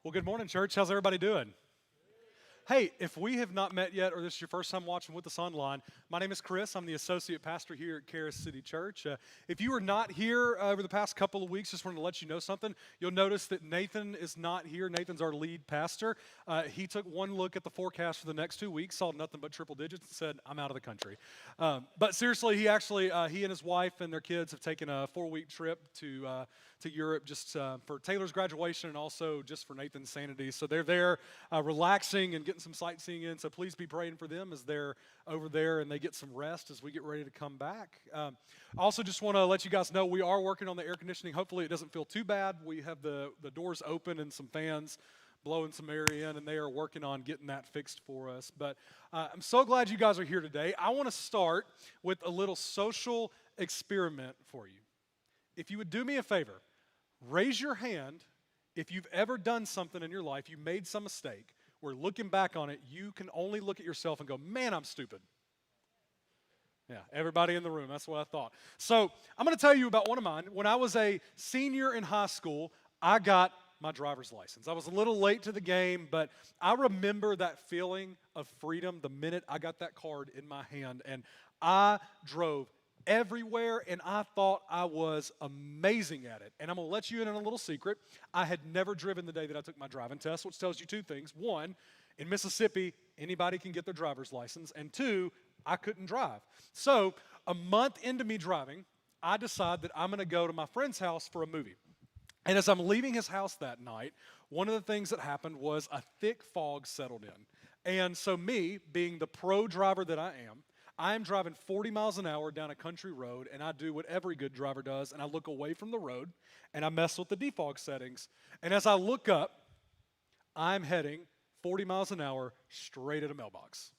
Well, good morning, church. How's everybody doing? Hey, if we have not met yet, or this is your first time watching with us online, my name is Chris. I'm the associate pastor here at Karis City Church. If you were not here over the past couple of weeks, just wanted to let you know something. You'll notice that Nathan is not here. Nathan's our lead pastor. He took one look at the forecast for the next 2 weeks, saw nothing but triple digits, and said, "I'm out of the country." But seriously, he and his wife and their kids have taken a 4-week trip to Europe just for Taylor's graduation and also just for Nathan's sanity. So they're there relaxing and getting some sightseeing in. So please be praying for them as they're over there and they get some rest as we get ready to come back. I also just want to let you guys know we are working on the air conditioning. Hopefully it doesn't feel too bad. We have the doors open and some fans blowing some air in, and they are working on getting that fixed for us. But I'm so glad you guys are here today. I want to start with a little social experiment for you. If you would do me a favor, raise your hand if you've ever done something in your life, you made some mistake, where looking back on it, you can only look at yourself and go, "Man, I'm stupid." Yeah, everybody in the room, that's what I thought. So I'm going to tell you about one of mine. When I was a senior in high school, I got my driver's license. I was a little late to the game, but I remember that feeling of freedom the minute I got that card in my hand, and I drove everywhere, and I thought I was amazing at it. And I'm going to let you in on a little secret. I had never driven the day that I took my driving test, which tells you two things. One, in Mississippi, anybody can get their driver's license. And two, I couldn't drive. So a month into me driving, I decide that I'm going to go to my friend's house for a movie. And as I'm leaving his house that night, one of the things that happened was a thick fog settled in. And so me, being the pro driver that I am driving 40 miles an hour down a country road, and I do what every good driver does, and I look away from the road, and I mess with the defog settings. And as I look up, I'm heading 40 miles an hour straight at a mailbox.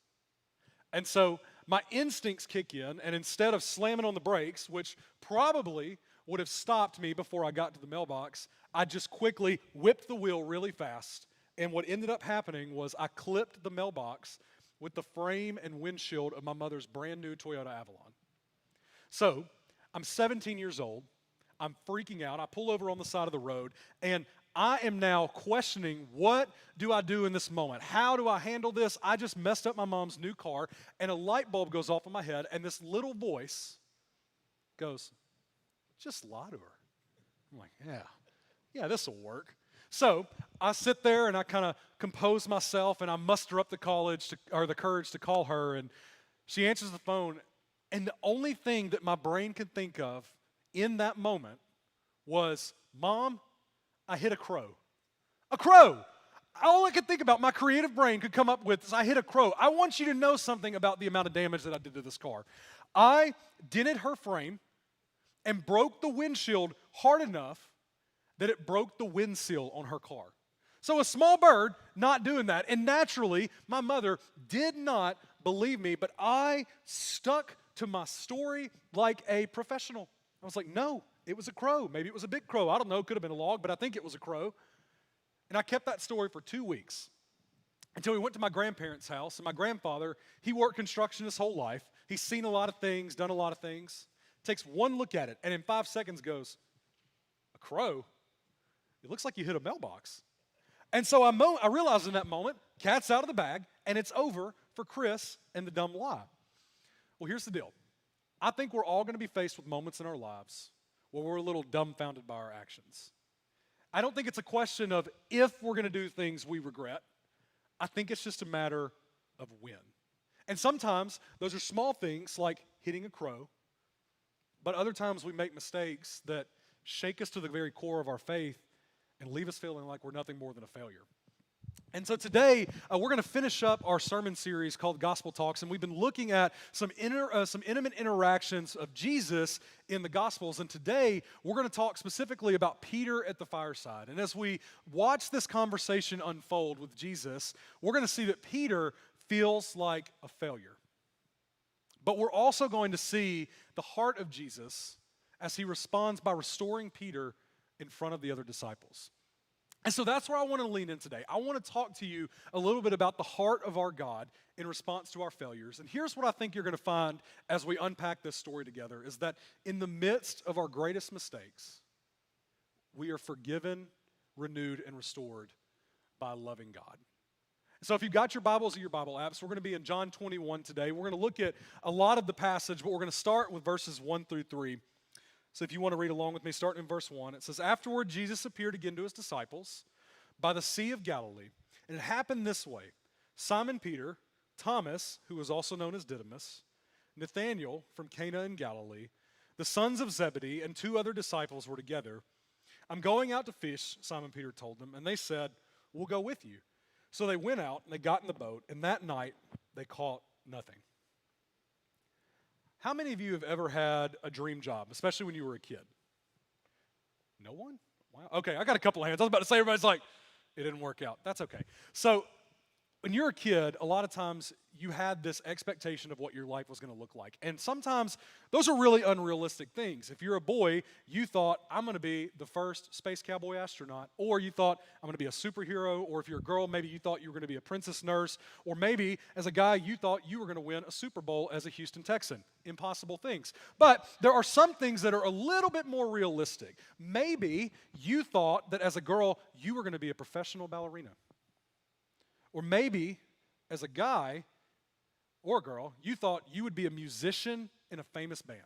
And so my instincts kick in, and instead of slamming on the brakes, which probably would have stopped me before I got to the mailbox, I just quickly whipped the wheel really fast. And what ended up happening was I clipped the mailbox with the frame and windshield of my mother's brand new Toyota Avalon. So I'm 17 years old. I'm freaking out. I pull over on the side of the road, and I am now questioning, what do I do in this moment? How do I handle this? I just messed up my mom's new car, and a light bulb goes off in my head, and this little voice goes, "Just lie to her." I'm like, yeah, this will work. So I sit there and I kind of compose myself, and I muster up the courage to call her, and she answers the phone, and the only thing that my brain could think of in that moment was, "Mom, I hit a crow." A crow! All I could think about, my creative brain could come up with, is I hit a crow. I want you to know something about the amount of damage that I did to this car. I dented her frame and broke the windshield hard enough that it broke the windshield on her car. So a small bird not doing that. And naturally, my mother did not believe me, but I stuck to my story like a professional. I was like, "No, it was a crow. Maybe it was a big crow. I don't know. It could have been a log, but I think it was a crow." And I kept that story for 2 weeks until we went to my grandparents' house. And my grandfather, he worked construction his whole life. He's seen a lot of things, done a lot of things. Takes one look at it, and in 5 seconds goes, "A crow? It looks like you hit a mailbox." And so I realized in that moment, cat's out of the bag, and it's over for Chris and the dumb lie. Well, here's the deal. I think we're all going to be faced with moments in our lives where we're a little dumbfounded by our actions. I don't think it's a question of if we're going to do things we regret. I think it's just a matter of when. And sometimes those are small things like hitting a crow, but other times we make mistakes that shake us to the very core of our faith and leave us feeling like we're nothing more than a failure. And so today, we're going to finish up our sermon series called Gospel Talks, and we've been looking at some intimate interactions of Jesus in the Gospels. And today, we're going to talk specifically about Peter at the fireside. And as we watch this conversation unfold with Jesus, we're going to see that Peter feels like a failure. But we're also going to see the heart of Jesus as he responds by restoring Peter in front of the other disciples. And so that's where I want to lean in today. I want to talk to you a little bit about the heart of our God in response to our failures. And here's what I think you're going to find as we unpack this story together, is that in the midst of our greatest mistakes, we are forgiven, renewed, and restored by loving God. So if you've got your Bibles or your Bible apps, we're going to be in John 21 today. We're going to look at a lot of the passage, but we're going to start with verses 1 through 3. So if you want to read along with me, starting in verse 1, it says, "Afterward, Jesus appeared again to his disciples by the Sea of Galilee. And it happened this way. Simon Peter, Thomas, who was also known as Didymus, Nathanael from Cana in Galilee, the sons of Zebedee, and 2 other disciples were together. 'I'm going out to fish,' Simon Peter told them, and they said, 'We'll go with you.' So they went out and they got in the boat, and that night they caught nothing." How many of you have ever had a dream job, especially when you were a kid? No one? Wow. Okay, I got a couple of hands. I was about to say, everybody's like, it didn't work out. That's okay. So when you're a kid, a lot of times you had this expectation of what your life was going to look like. And sometimes those are really unrealistic things. If you're a boy, you thought, I'm going to be the first space cowboy astronaut. Or you thought, I'm going to be a superhero. Or if you're a girl, maybe you thought you were going to be a princess nurse. Or maybe as a guy, you thought you were going to win a Super Bowl as a Houston Texan. Impossible things. But there are some things that are a little bit more realistic. Maybe you thought that as a girl, you were going to be a professional ballerina. Or maybe, as a guy or a girl, you thought you would be a musician in a famous band.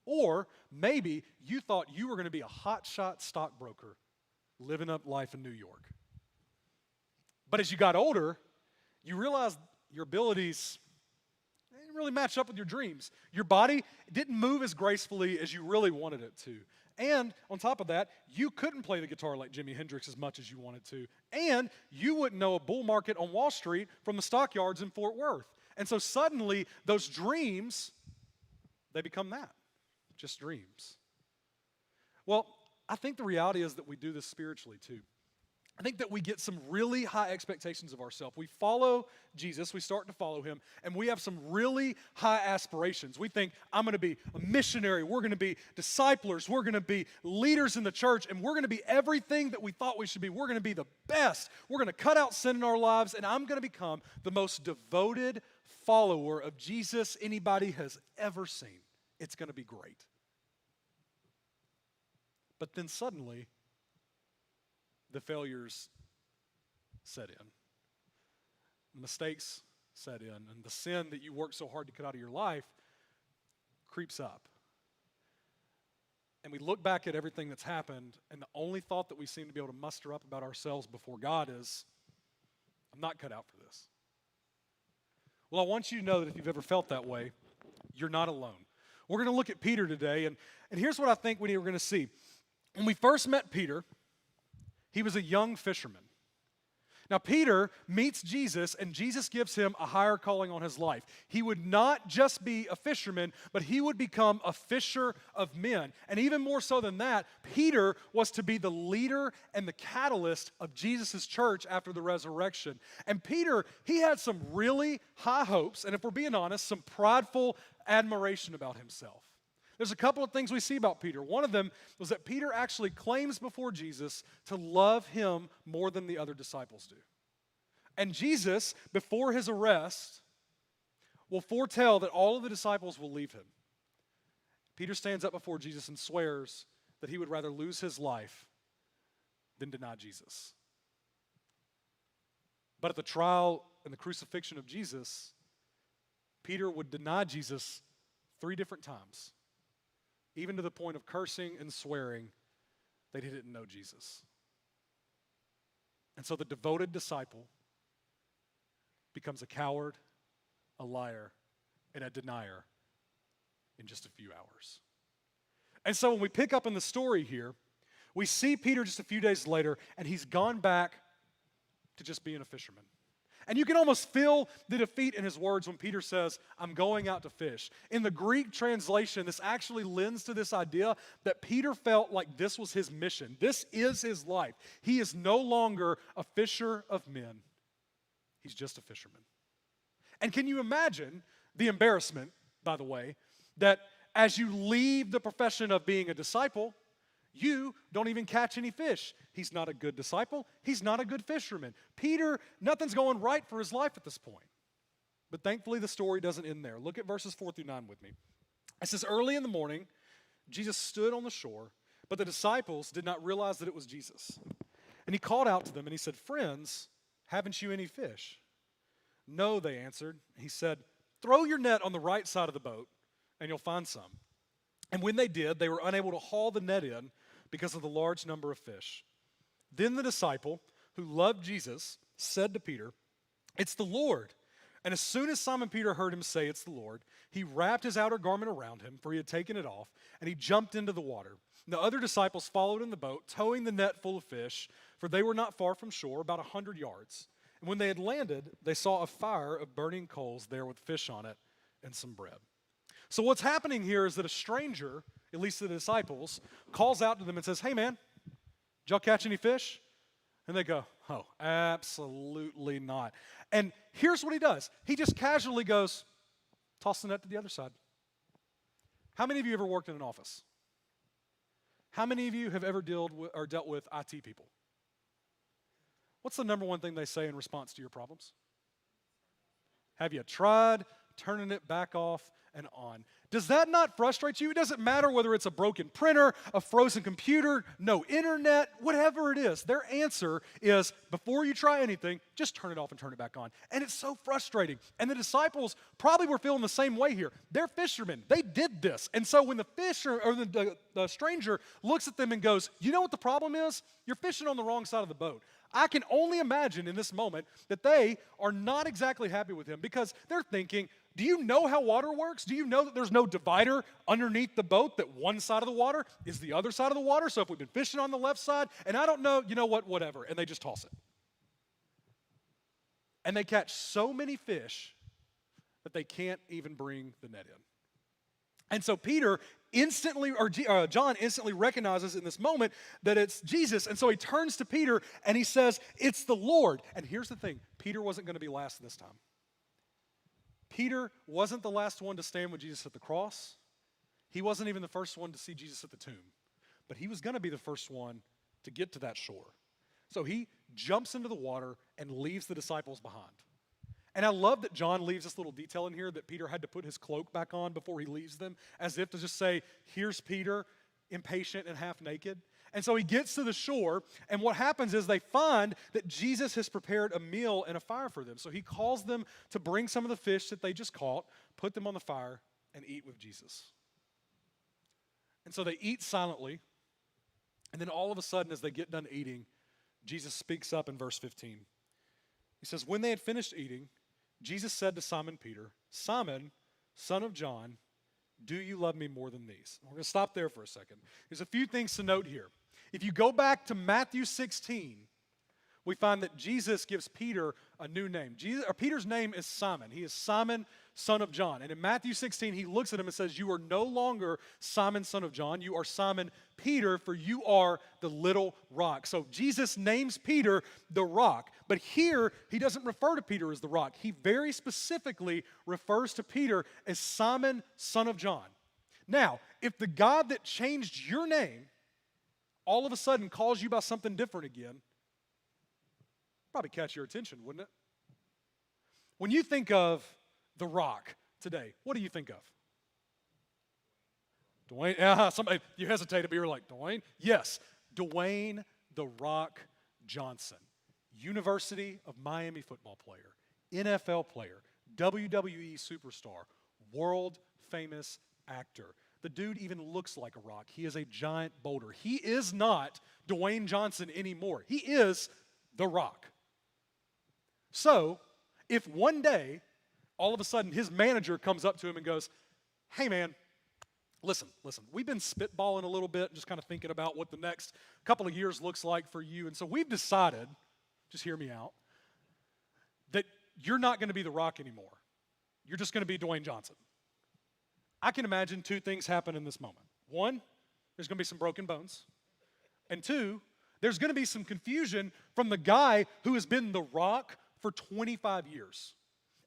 Or maybe you thought you were going to be a hotshot stockbroker living up life in New York. But as you got older, you realized your abilities didn't really match up with your dreams. Your body didn't move as gracefully as you really wanted it to. And on top of that, you couldn't play the guitar like Jimi Hendrix as much as you wanted to. And you wouldn't know a bull market on Wall Street from the stockyards in Fort Worth. And so suddenly, those dreams, they become that, just dreams. Well, I think the reality is that we do this spiritually too. I think that we get some really high expectations of ourselves. We follow Jesus, we start to follow him, and we have some really high aspirations. We think, I'm going to be a missionary, we're going to be disciplers, we're going to be leaders in the church, and we're going to be everything that we thought we should be. We're going to be the best. We're going to cut out sin in our lives, and I'm going to become the most devoted follower of Jesus anybody has ever seen. It's going to be great. But then suddenly, the failures set in. The mistakes set in. And the sin that you worked so hard to cut out of your life creeps up. And we look back at everything that's happened, and the only thought that we seem to be able to muster up about ourselves before God is, I'm not cut out for this. Well, I want you to know that if you've ever felt that way, you're not alone. We're going to look at Peter today, and here's what I think we're going to see. When we first met Peter, he was a young fisherman. Now, Peter meets Jesus, and Jesus gives him a higher calling on his life. He would not just be a fisherman, but he would become a fisher of men. And even more so than that, Peter was to be the leader and the catalyst of Jesus' church after the resurrection. And Peter, he had some really high hopes, and if we're being honest, some prideful admiration about himself. There's a couple of things we see about Peter. One of them was that Peter actually claims before Jesus to love him more than the other disciples do. And Jesus, before his arrest, will foretell that all of the disciples will leave him. Peter stands up before Jesus and swears that he would rather lose his life than deny Jesus. But at the trial and the crucifixion of Jesus, Peter would deny Jesus 3 different times, even to the point of cursing and swearing that he didn't know Jesus. And so the devoted disciple becomes a coward, a liar, and a denier in just a few hours. And so when we pick up in the story here, we see Peter just a few days later, and he's gone back to just being a fisherman. And you can almost feel the defeat in his words when Peter says, I'm going out to fish. In the Greek translation, this actually lends to this idea that Peter felt like this was his mission. This is his life. He is no longer a fisher of men. He's just a fisherman. And can you imagine the embarrassment, by the way, that as you leave the profession of being a disciple, you don't even catch any fish. He's not a good disciple. He's not a good fisherman. Peter, nothing's going right for his life at this point. But thankfully, the story doesn't end there. Look at verses 4 through 9 with me. It says, early in the morning, Jesus stood on the shore, but the disciples did not realize that it was Jesus. And he called out to them and he said, "Friends, haven't you any fish?" "No," they answered. He said, "Throw your net on the right side of the boat and you'll find some." And when they did, they were unable to haul the net in because of the large number of fish. Then the disciple who loved Jesus said to Peter, "It's the Lord." And as soon as Simon Peter heard him say, "It's the Lord," he wrapped his outer garment around him, for he had taken it off, and he jumped into the water. The other disciples followed in the boat, towing the net full of fish, for they were not far from shore, about 100 yards. And when they had landed, they saw a fire of burning coals there with fish on it and some bread. So what's happening here is that a stranger, at least the disciples, calls out to them and says, "Hey man, did y'all catch any fish?" And they go, "Oh, absolutely not." And here's what he does. He just casually goes, "Toss the net to the other side." How many of you ever worked in an office? How many of you have ever dealt with IT people? What's the number one thing they say in response to your problems? Have you tried turning it back off and on? Does that not frustrate you? It doesn't matter whether it's a broken printer, a frozen computer, no internet, whatever it is. Their answer is, before you try anything, just turn it off and turn it back on. And it's so frustrating. And the disciples probably were feeling the same way here. They're fishermen. They did this. And so when the stranger looks at them and goes, "You know what the problem is? You're fishing on the wrong side of the boat." I can only imagine in this moment that they are not exactly happy with him, because they're thinking, do you know how water works? Do you know that there's no divider underneath the boat, that one side of the water is the other side of the water? So if we've been fishing on the left side, and I don't know, you know what, whatever. And they just toss it. And they catch so many fish that they can't even bring the net in. And so John instantly recognizes in this moment that it's Jesus. And so he turns to Peter and he says, "It's the Lord." And here's the thing, Peter wasn't going to be last this time. Peter wasn't the last one to stand with Jesus at the cross. He wasn't even the first one to see Jesus at the tomb. But he was going to be the first one to get to that shore. So he jumps into the water and leaves the disciples behind. And I love that John leaves this little detail in here that Peter had to put his cloak back on before he leaves them, as if to just say, here's Peter, impatient and half naked. And so he gets to the shore, and what happens is they find that Jesus has prepared a meal and a fire for them. So he calls them to bring some of the fish that they just caught, put them on the fire, and eat with Jesus. And so they eat silently, and then all of a sudden, as they get done eating, Jesus speaks up in verse 15. He says, "When they had finished eating, Jesus said to Simon Peter, 'Simon, son of John, do you love me more than these?'" We're going to stop there for a second. There's a few things to note here. If you go back to Matthew 16, we find that Jesus gives Peter a new name. Peter's name is Simon. He is Simon, son of John. And in Matthew 16, he looks at him and says, "You are no longer Simon, son of John. You are Simon Peter, for you are the little rock." So Jesus names Peter the rock. But here, he doesn't refer to Peter as the rock. He very specifically refers to Peter as Simon, son of John. Now, if the God that changed your name all of a sudden calls you by something different again, probably catch your attention, wouldn't it? When you think of the rock today, what do you think of? Dwayne, somebody, you hesitated, but you're like, Dwayne? Yes, Dwayne "The Rock" Johnson. University of Miami football player, NFL player, WWE superstar, world famous actor. The dude even looks like a rock. He is a giant boulder. He is not Dwayne Johnson anymore. He is The Rock. So, if one day, all of a sudden, his manager comes up to him and goes, "Hey man, listen, we've been spitballing a little bit, just kind of thinking about what the next couple of years looks like for you. And so we've decided, just hear me out, that you're not going to be The Rock anymore. You're just going to be Dwayne Johnson." I can imagine two things happen in this moment. One, there's going to be some broken bones. And two, there's going to be some confusion from the guy who has been The Rock for 25 years.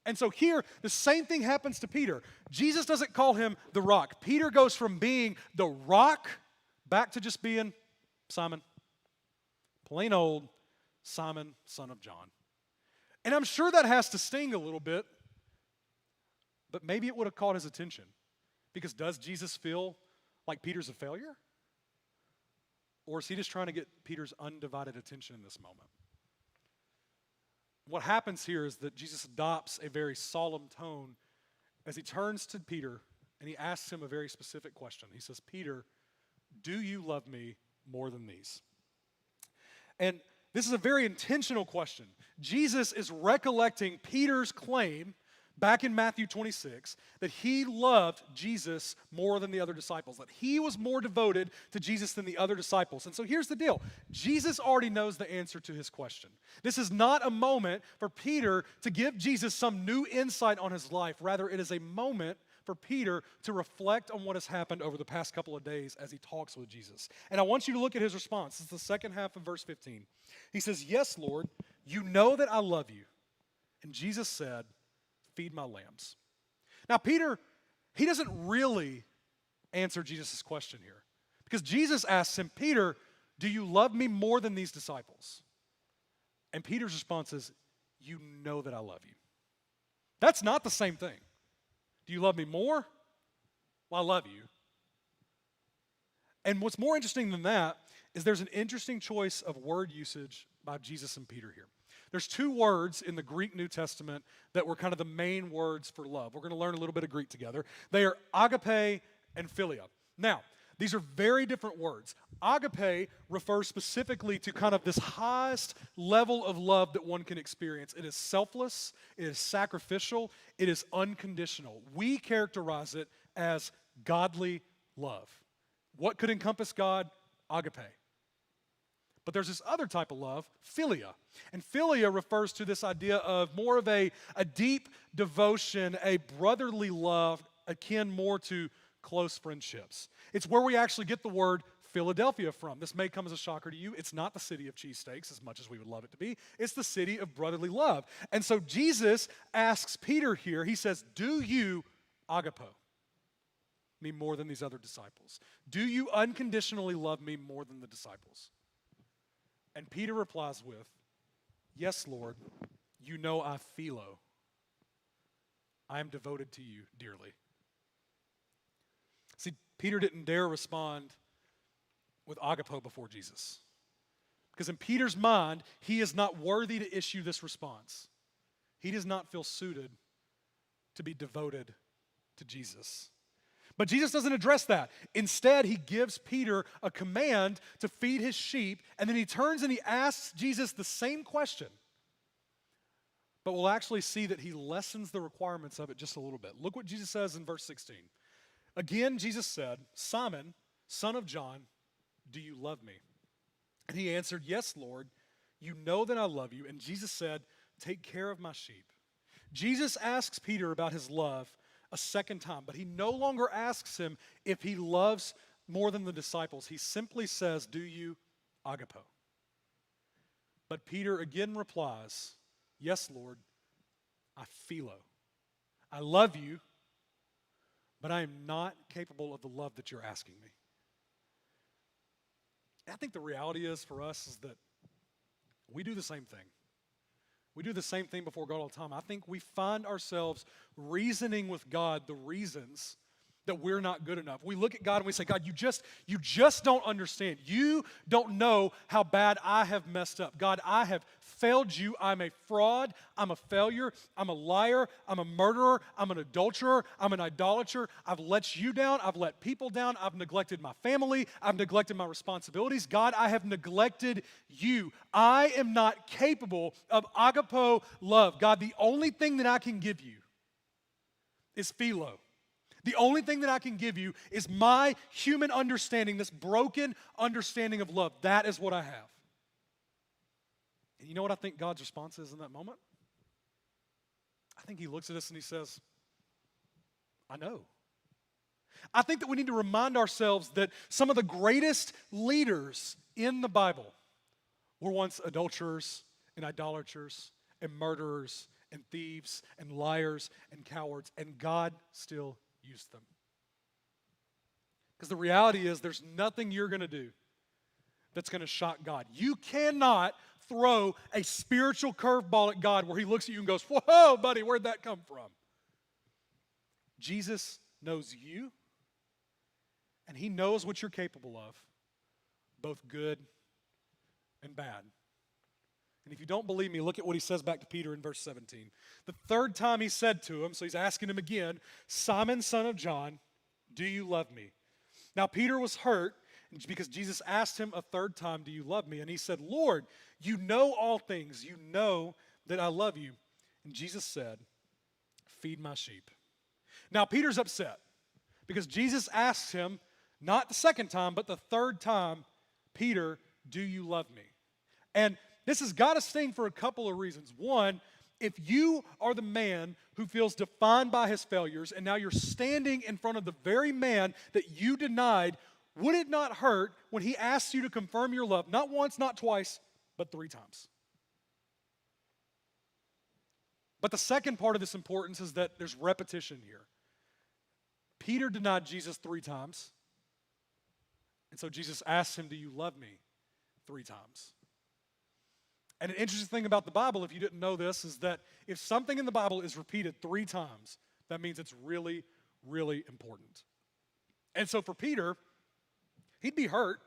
And so here, the same thing happens to Peter. Jesus doesn't call him The Rock. Peter goes from being The Rock back to just being Simon. Plain old Simon, son of John. And I'm sure that has to sting a little bit, but maybe it would have caught his attention. Because does Jesus feel like Peter's a failure? Or is he just trying to get Peter's undivided attention in this moment? What happens here is that Jesus adopts a very solemn tone as he turns to Peter and he asks him a very specific question. He says, Peter, do you love me more than these? And this is a very intentional question. Jesus is recollecting Peter's claim back in Matthew 26 that he loved Jesus more than the other disciples, that he was more devoted to Jesus than the other disciples. And so here's the deal. Jesus already knows the answer to his question. This is not a moment for Peter to give Jesus some new insight on his life. Rather, it is a moment for Peter to reflect on what has happened over the past couple of days as he talks with Jesus. And I want you to look at his response. It's the second half of verse 15. He says, yes, Lord, you know that I love you. And Jesus said, feed my lambs. Now, Peter, he doesn't really answer Jesus' question here. Because Jesus asks him, Peter, do you love me more than these disciples? And Peter's response is, you know that I love you. That's not the same thing. Do you love me more? Well, I love you. And what's more interesting than that is there's an interesting choice of word usage by Jesus and Peter here. There's two words in the Greek New Testament that were kind of the main words for love. We're going to learn a little bit of Greek together. They are agape and philia. Now, these are very different words. Agape refers specifically to kind of this highest level of love that one can experience. It is selfless, it is sacrificial, it is unconditional. We characterize it as godly love. What could encompass God? Agape. But there's this other type of love, philia. And philia refers to this idea of more of a deep devotion, a brotherly love akin more to close friendships. It's where we actually get the word Philadelphia from. This may come as a shocker to you. It's not the city of cheesesteaks as much as we would love it to be. It's the city of brotherly love. And so Jesus asks Peter here, he says, do you agapo me more than these other disciples? Do you unconditionally love me more than the disciples? And Peter replies with, yes, Lord, you know I philo. I am devoted to you dearly. See, Peter didn't dare respond with agapo before Jesus. Because in Peter's mind, he is not worthy to issue this response. He does not feel suited to be devoted to Jesus. But Jesus doesn't address that. Instead, he gives Peter a command to feed his sheep, and then he turns and he asks Jesus the same question. But we'll actually see that he lessens the requirements of it just a little bit. Look what Jesus says in verse 16. Again, Jesus said, Simon, son of John, do you love me? And he answered, yes, Lord, you know that I love you. And Jesus said, take care of my sheep. Jesus asks Peter about his love a second time, but he no longer asks him if he loves more than the disciples. He simply says, do you agapo? But Peter again replies, yes, Lord, I philo. I love you, but I am not capable of the love that you're asking me. And I think the reality is for us is that we do the same thing. We do the same thing before God all the time. I think we find ourselves reasoning with God the reasons that we're not good enough. We look at God and we say, God, you just don't understand. You don't know how bad I have messed up. God, I have failed you. I'm a fraud. I'm a failure. I'm a liar. I'm a murderer. I'm an adulterer. I'm an idolater. I've let you down. I've let people down. I've neglected my family. I've neglected my responsibilities. God, I have neglected you. I am not capable of agapo love. God, the only thing that I can give you is philo. The only thing that I can give you is my human understanding, this broken understanding of love. That is what I have. And you know what I think God's response is in that moment? I think he looks at us and he says, I know. I think that we need to remind ourselves that some of the greatest leaders in the Bible were once adulterers and idolaters and murderers and thieves and liars and cowards, and God still used them. Because the reality is there's nothing you're going to do that's going to shock God. You cannot throw a spiritual curveball at God where he looks at you and goes, whoa, buddy, where'd that come from? Jesus knows you, and he knows what you're capable of, both good and bad. And if you don't believe me, look at what he says back to Peter in verse 17. The third time he said to him, so he's asking him again, Simon, son of John, do you love me? Now Peter was hurt because Jesus asked him a third time, do you love me? And he said, Lord, you know all things. You know that I love you. And Jesus said, feed my sheep. Now Peter's upset because Jesus asks him, not the second time, but the third time, Peter, do you love me? And this has got to sting for a couple of reasons. One, if you are the man who feels defined by his failures and now you're standing in front of the very man that you denied, would it not hurt when he asks you to confirm your love, not once, not twice, but 3 times? But the second part of this importance is that there's repetition here. Peter denied Jesus 3 times. And so Jesus asked him, do you love me? 3 times. And an interesting thing about the Bible, if you didn't know this, is that if something in the Bible is repeated 3 times, that means it's really, really important. And so for Peter, he'd be hurt,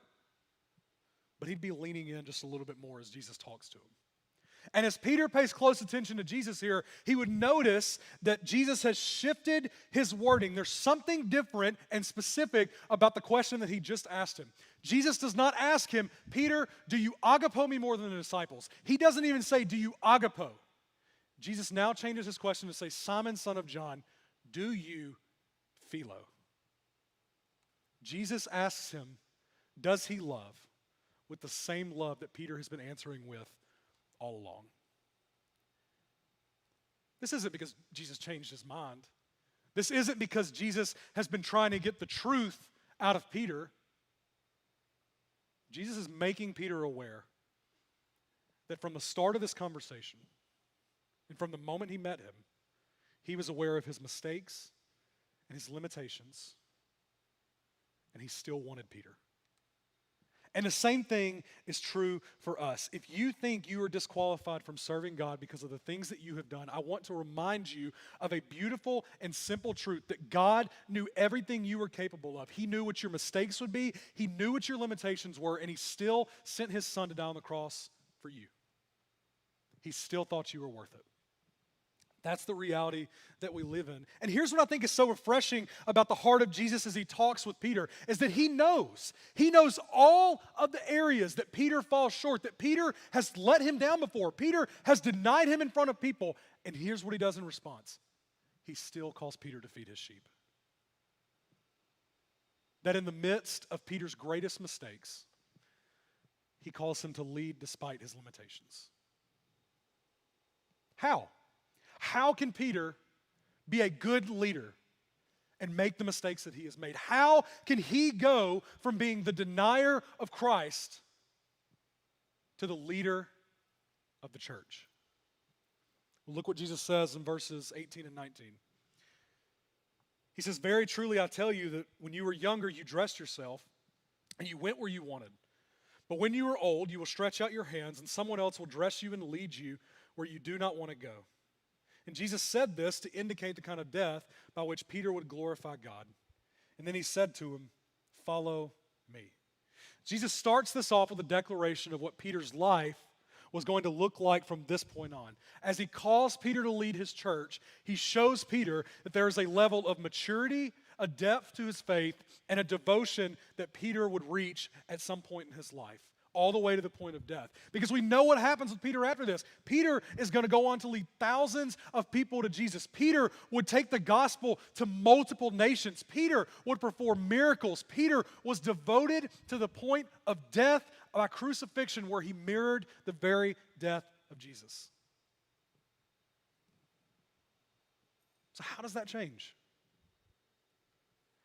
but he'd be leaning in just a little bit more as Jesus talks to him. And as Peter pays close attention to Jesus here, he would notice that Jesus has shifted his wording. There's something different and specific about the question that he just asked him. Jesus does not ask him, Peter, do you agapo me more than the disciples? He doesn't even say, do you agapo? Jesus now changes his question to say, Simon, son of John, do you philo? Jesus asks him, does he love with the same love that Peter has been answering with all along? This isn't because Jesus changed his mind. This isn't because Jesus has been trying to get the truth out of Peter. Jesus is making Peter aware that from the start of this conversation and from the moment he met him, he was aware of his mistakes and his limitations, and he still wanted Peter. And the same thing is true for us. If you think you are disqualified from serving God because of the things that you have done, I want to remind you of a beautiful and simple truth that God knew everything you were capable of. He knew what your mistakes would be. He knew what your limitations were, and he still sent his son to die on the cross for you. He still thought you were worth it. That's the reality that we live in. And here's what I think is so refreshing about the heart of Jesus as he talks with Peter, is that he knows. He knows all of the areas that Peter falls short, that Peter has let him down before. Peter has denied him in front of people. And here's what he does in response. He still calls Peter to feed his sheep. That in the midst of Peter's greatest mistakes, he calls him to lead despite his limitations. How? How can Peter be a good leader and make the mistakes that he has made? How can he go from being the denier of Christ to the leader of the church? Well, look what Jesus says in verses 18 and 19. He says, very truly I tell you that when you were younger, you dressed yourself and you went where you wanted. But when you are old, you will stretch out your hands and someone else will dress you and lead you where you do not want to go. And Jesus said this to indicate the kind of death by which Peter would glorify God. And then he said to him, follow me. Jesus starts this off with a declaration of what Peter's life was going to look like from this point on. As he calls Peter to lead his church, he shows Peter that there is a level of maturity, a depth to his faith, and a devotion that Peter would reach at some point in his life, all the way to the point of death. Because we know what happens with Peter after this. Peter is going to go on to lead thousands of people to Jesus. Peter would take the gospel to multiple nations. Peter would perform miracles. Peter was devoted to the point of death by crucifixion, where he mirrored the very death of Jesus. So how does that change?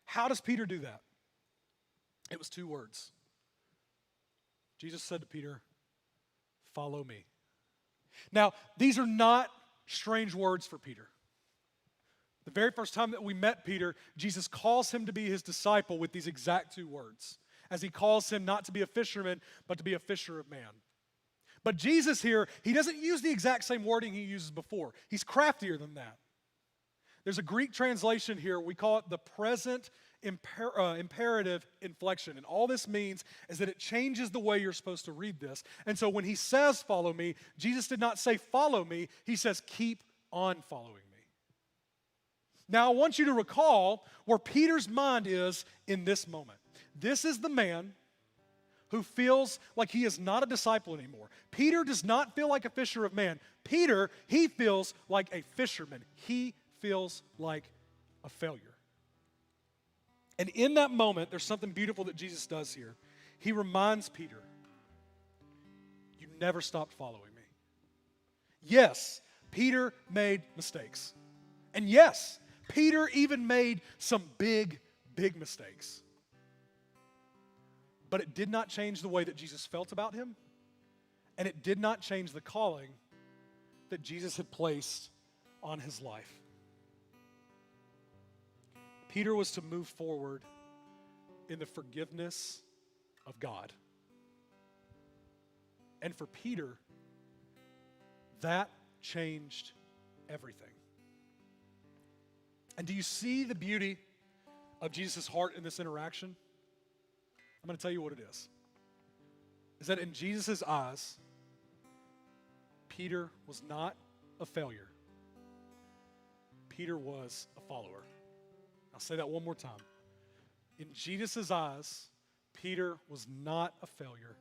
How does Peter do that? It was 2 words. Jesus said to Peter, follow me. Now, these are not strange words for Peter. The very first time that we met Peter, Jesus calls him to be his disciple with these exact 2 words, as he calls him not to be a fisherman, but to be a fisher of man. But Jesus here, he doesn't use the exact same wording he uses before. He's craftier than that. There's a Greek translation here, we call it the present imperative inflection. And all this means is that it changes the way you're supposed to read this. And so when he says, follow me, Jesus did not say, follow me. He says, keep on following me. Now, I want you to recall where Peter's mind is in this moment. This is the man who feels like he is not a disciple anymore. Peter does not feel like a fisher of man. Peter, he feels like a fisherman. He feels like a failure. And in that moment, there's something beautiful that Jesus does here. He reminds Peter, you never stopped following me. Yes, Peter made mistakes. And yes, Peter even made some big, big mistakes. But it did not change the way that Jesus felt about him, and it did not change the calling that Jesus had placed on his life. Peter was to move forward in the forgiveness of God. And for Peter, that changed everything. And do you see the beauty of Jesus' heart in this interaction? I'm going to tell you what it is. Is that in Jesus' eyes, Peter was not a failure. Peter was a follower. I'll say that one more time. In Jesus' eyes, Peter was not a failure.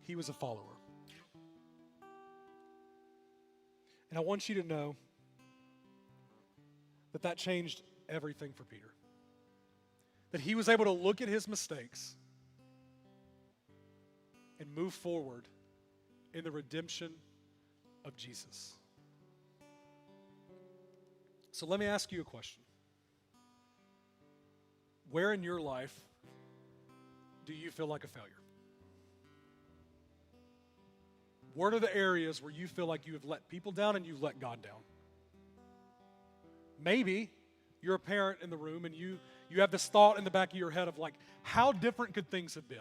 He was a follower. And I want you to know that changed everything for Peter. That he was able to look at his mistakes and move forward in the redemption of Jesus. So let me ask you a question. Where in your life do you feel like a failure? What are the areas where you feel like you have let people down and you've let God down? Maybe you're a parent in the room and you have this thought in the back of your head of like, how different could things have been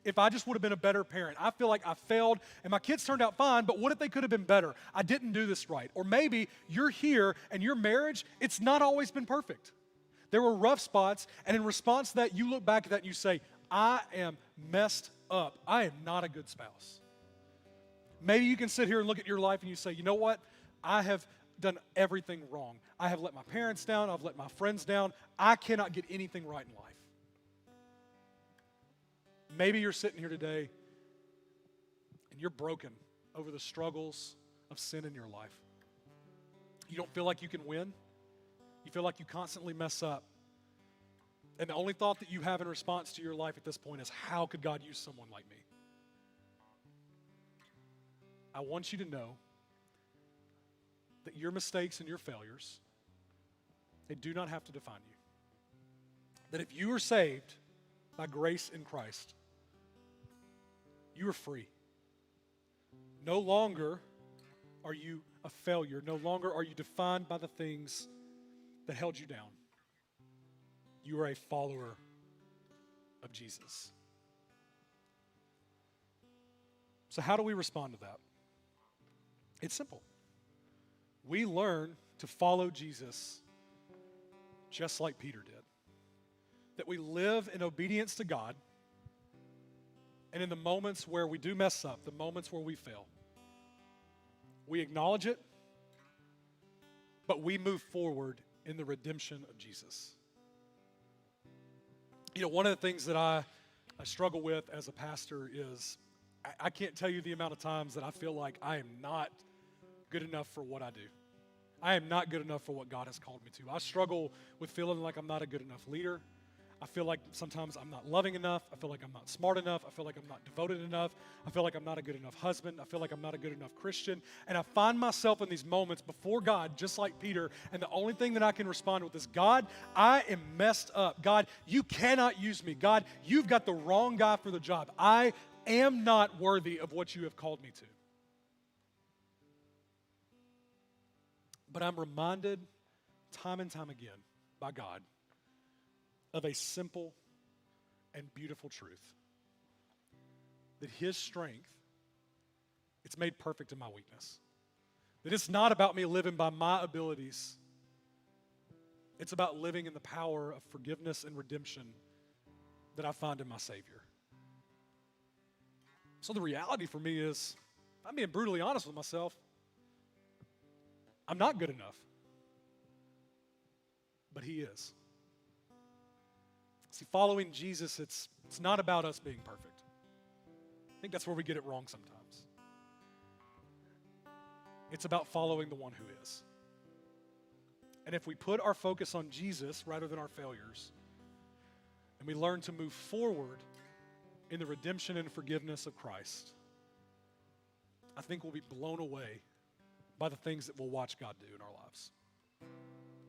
if I just would have been a better parent? I feel like I failed and my kids turned out fine, but what if they could have been better? I didn't do this right. Or maybe you're here and your marriage, it's not always been perfect. There were rough spots, and in response to that, you look back at that and you say, I am messed up. I am not a good spouse. Maybe you can sit here and look at your life and you say, you know what? I have done everything wrong. I have let my parents down. I've let my friends down. I cannot get anything right in life. Maybe you're sitting here today and you're broken over the struggles of sin in your life. You don't feel like you can win. You feel like you constantly mess up. And the only thought that you have in response to your life at this point is, how could God use someone like me? I want you to know that your mistakes and your failures, they do not have to define you. That if you are saved by grace in Christ, you are free. No longer are you a failure. No longer are you defined by the things that held you down. You are a follower of Jesus. So how do we respond to that? It's simple. We learn to follow Jesus just like Peter did. That we live in obedience to God, and in the moments where we do mess up, the moments where we fail, we acknowledge it, but we move forward in the redemption of Jesus. You know, one of the things that I struggle with as a pastor is I can't tell you the amount of times that I feel like I am not good enough for what I do. I am not good enough for what God has called me to. I struggle with feeling like I'm not a good enough leader. I feel like sometimes I'm not loving enough. I feel like I'm not smart enough. I feel like I'm not devoted enough. I feel like I'm not a good enough husband. I feel like I'm not a good enough Christian. And I find myself in these moments before God, just like Peter, and the only thing that I can respond with is, God, I am messed up. God, you cannot use me. God, you've got the wrong guy for the job. I am not worthy of what you have called me to. But I'm reminded time and time again by God of a simple and beautiful truth. That His strength, it's made perfect in my weakness. That it's not about me living by my abilities, It's about living in the power of forgiveness and redemption that I find in my Savior. So the reality for me is, I'm being brutally honest with myself, I'm not good enough. But He is. See, following Jesus, it's not about us being perfect. I think that's where we get it wrong sometimes. It's about following the one who is. And if we put our focus on Jesus rather than our failures, and we learn to move forward in the redemption and forgiveness of Christ, I think we'll be blown away by the things that we'll watch God do in our lives.